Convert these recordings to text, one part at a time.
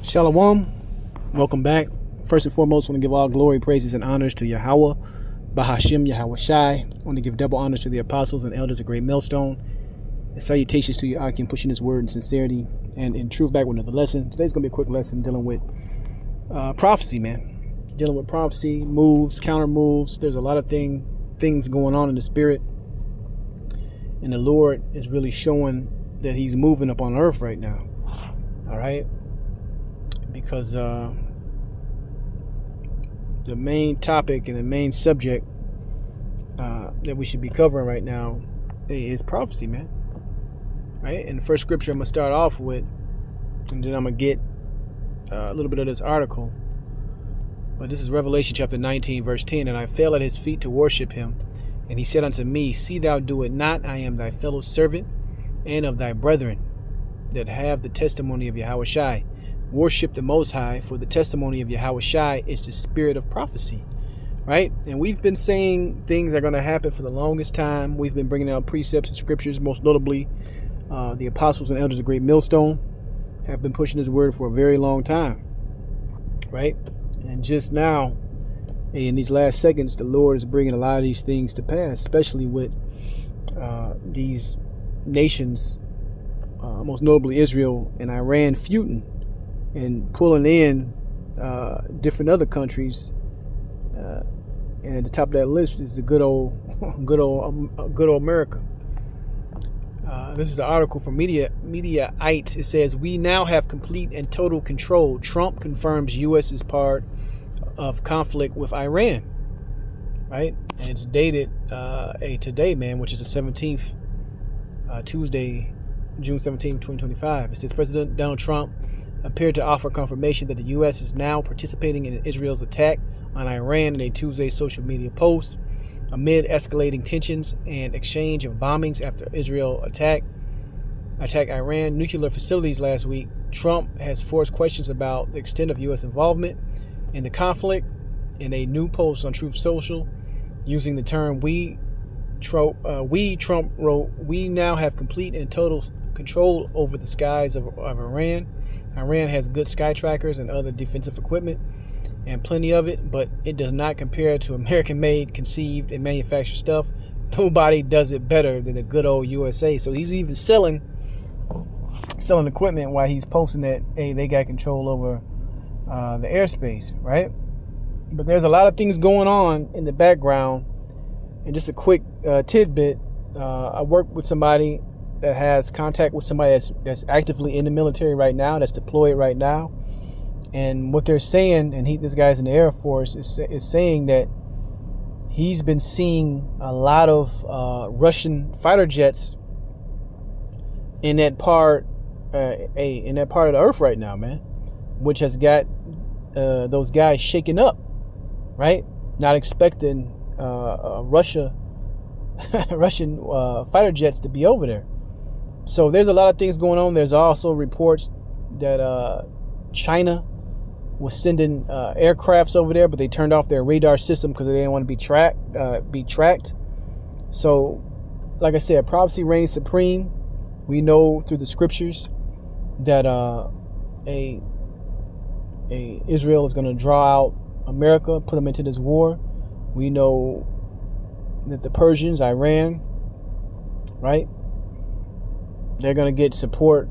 Shalom. Welcome back. First and foremost, I want to give all glory, praises, and honors to Yahweh, Bahashim, Yahweh Shai. I want to give double honors to the apostles and elders of Great Millstone. And salutations to your Akim, pushing his word in sincerity and in truth. Back with another lesson. Today's going to be a quick lesson dealing with prophecy, man. Dealing with prophecy, moves, counter moves. There's a lot of things going on in the spirit. And the Lord is really showing that he's moving up on earth right now. All right. Because the main topic and the main subject that we should be covering right now is prophecy, man. Right? And the first scripture I'm going to start off with, and then I'm going to get a little bit of this article. But this is Revelation chapter 19, verse 10. And I fell at his feet to worship him. And he said unto me, See thou do it not. I am thy fellow servant and of thy brethren that have the testimony of Yahweh Shai. Worship the Most High, for the testimony of Yahweh Shai is the spirit of prophecy, right? And we've been saying things are going to happen for the longest time. We've been bringing out precepts and scriptures, most notably the apostles and elders of Great Millstone have been pushing this word for a very long time, right? And just now, in these last seconds, the Lord is bringing a lot of these things to pass, especially with these nations, most notably Israel and Iran, feuding and pulling in different other countries, and at the top of that list is the good old America. This is the article from Mediaite. It says, "We now have complete and total control. Trump confirms U.S.'s part of conflict with Iran." Right, and it's dated today, man, which is the 17th, Tuesday, June 17th, 2025. It says President Donald Trump appeared to offer confirmation that the U.S. is now participating in Israel's attack on Iran in a Tuesday social media post. Amid escalating tensions and exchange of bombings after Israel attacked Iran nuclear facilities last week, Trump has forced questions about the extent of U.S. involvement in the conflict in a new post on Truth Social, using the term Trump wrote, "We now have complete and total control over the skies of Iran. Iran has good sky trackers and other defensive equipment, and plenty of it, but it does not compare to American-made, conceived, and manufactured stuff. Nobody does it better than the good old USA." So he's even selling equipment while he's posting that, hey, they got control over the airspace, right? But there's a lot of things going on in the background. And just a quick tidbit, I work with somebody that has contact with somebody that's actively in the military right now, that's deployed right now. And what they're saying, and this guy's in the Air Force, is saying that he's been seeing a lot of Russian fighter jets in that part of the earth right now, man, which has got those guys shaken up, right? Not expecting Russian fighter jets to be over there. So there's a lot of things going on. There's also reports that China was sending aircrafts over there, but they turned off their radar system because they didn't want to be tracked. So, like I said, prophecy reigns supreme. We know through the scriptures that Israel is going to draw out America, put them into this war. We know that the Persians, Iran, right? They're going to get support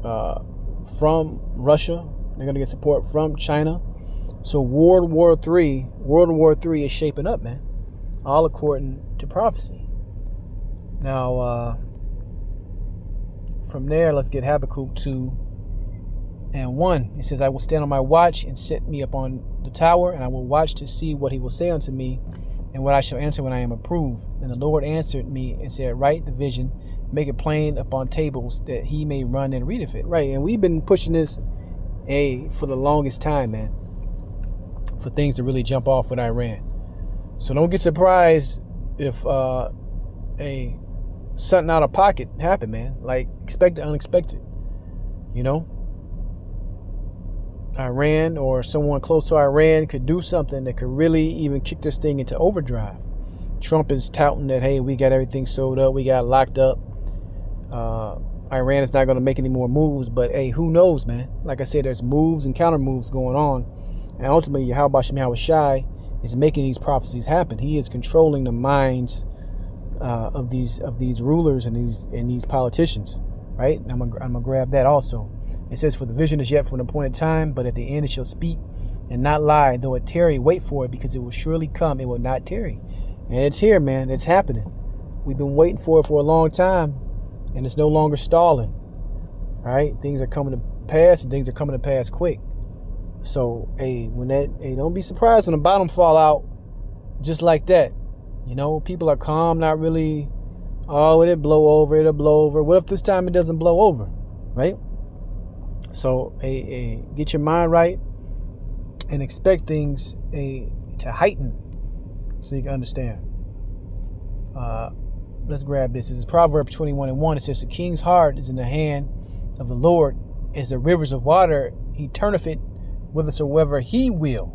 from Russia. They're going to get support from China. So World War III is shaping up, man. All according to prophecy. Now, from there, let's get Habakkuk 2:1. It says, "I will stand on my watch and set me upon the tower, and I will watch to see what he will say unto me, and what I shall answer when I am approved. And the Lord answered me and said, Write the vision, make it plain upon tables, that he may run and read of it." Right, and we've been pushing this for the longest time, man, for things to really jump off with Iran. So don't get surprised if something out of pocket happen, man. Like, expect the unexpected, you know. Iran or someone close to Iran could do something that could really even kick this thing into overdrive. Trump is touting that, hey, we got everything sold up, we got locked up. Iran is not going to make any more moves, but hey, who knows, man? Like I said, there's moves and counter moves going on, and ultimately, Yahweh Shem Yahweh Shai is making these prophecies happen. He is controlling the minds of these rulers and these politicians, right? I'm gonna grab that also. It says, "For the vision is yet for an appointed time, but at the end it shall speak and not lie. Though it tarry, wait for it, because it will surely come. It will not tarry." And it's here, man. It's happening. We've been waiting for it for a long time, and it's no longer stalling. Right? Things are coming to pass, and things are coming to pass quick. So, hey, don't be surprised when the bottom fall out just like that. You know, people are calm, not really, oh, it'll blow over. What if this time it doesn't blow over, right? So, get your mind right and expect things to heighten so you can understand. Let's grab this. This is Proverbs 21:1. It says, "The king's heart is in the hand of the Lord, as the rivers of water. He turneth it whithersoever he will."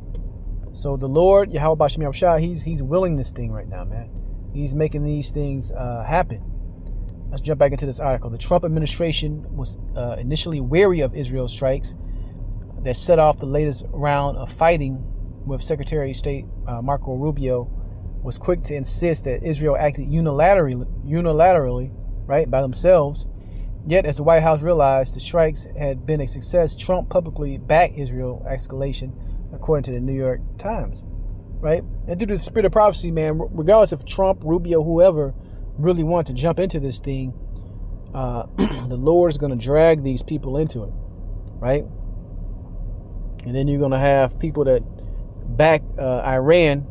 So the Lord, Yahweh B'Shem Yahweh Shai, he's willing this thing right now, man. He's making these things happen. Let's jump back into this article. The Trump administration was initially wary of Israel's strikes that set off the latest round of fighting, with Secretary of State Marco Rubio was quick to insist that Israel acted unilaterally, right, by themselves. Yet, as the White House realized the strikes had been a success, Trump publicly backed Israel escalation, according to the New York Times, right? And due to the spirit of prophecy, man, regardless if Trump, Rubio, whoever really want to jump into this thing, the Lord is going to drag these people into it, right? And then you're going to have people that back Iran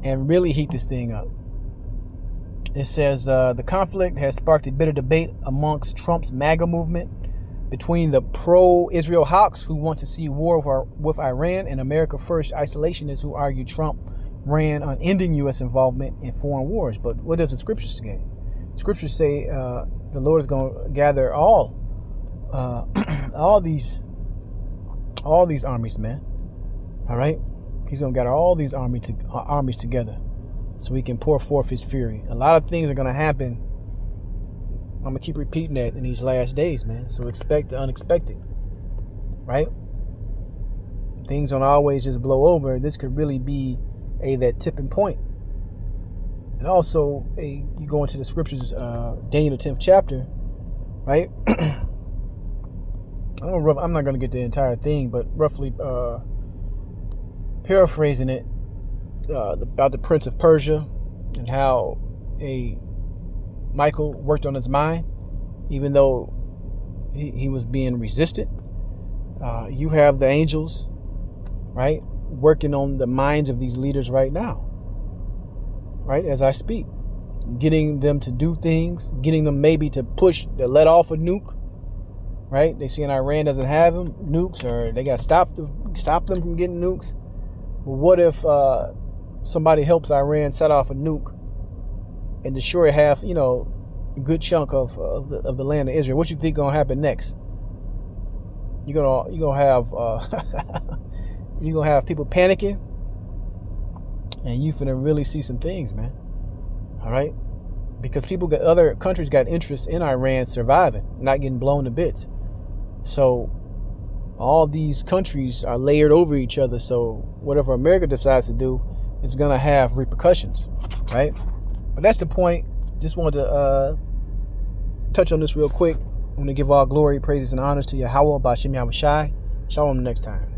and really heat this thing up. It says the conflict has sparked a bitter debate amongst Trump's MAGA movement, between the pro-Israel hawks who want to see war with Iran and America First isolationists who argue Trump ran on ending U.S. involvement in foreign wars. But what does the scriptures say? The scriptures say the Lord is going to gather all these armies, man. All right, He's going to gather all these armies together, so He can pour forth His fury. A lot of things are going to happen. I'm going to keep repeating that in these last days, man. So expect the unexpected, right? Things don't always just blow over. This could really be that tipping point. And also, you go into the scriptures, Daniel the 10th chapter, right? I'm not going to get the entire thing, but roughly paraphrasing it, about the Prince of Persia and how Michael worked on his mind, even though he was being resisted. You have the angels, right, working on the minds of these leaders right now, right, as I speak, getting them to do things, getting them maybe to let off a nuke, right? They see Iran doesn't have nukes, or they got to stop them from getting nukes. But what if somebody helps Iran set off a nuke and destroy half, a good chunk of the land of Israel? What you think gonna happen next? You're gonna have people panicking, and you finna really see some things, man. All right, because other countries got interest in Iran surviving, not getting blown to bits. So all these countries are layered over each other. So whatever America decides to do is gonna have repercussions, right? But that's the point. Just wanted to touch on this real quick. I'm going to give all glory, praises, and honors to Yahweh B'Shem Yahweh Shai. Shalom next time.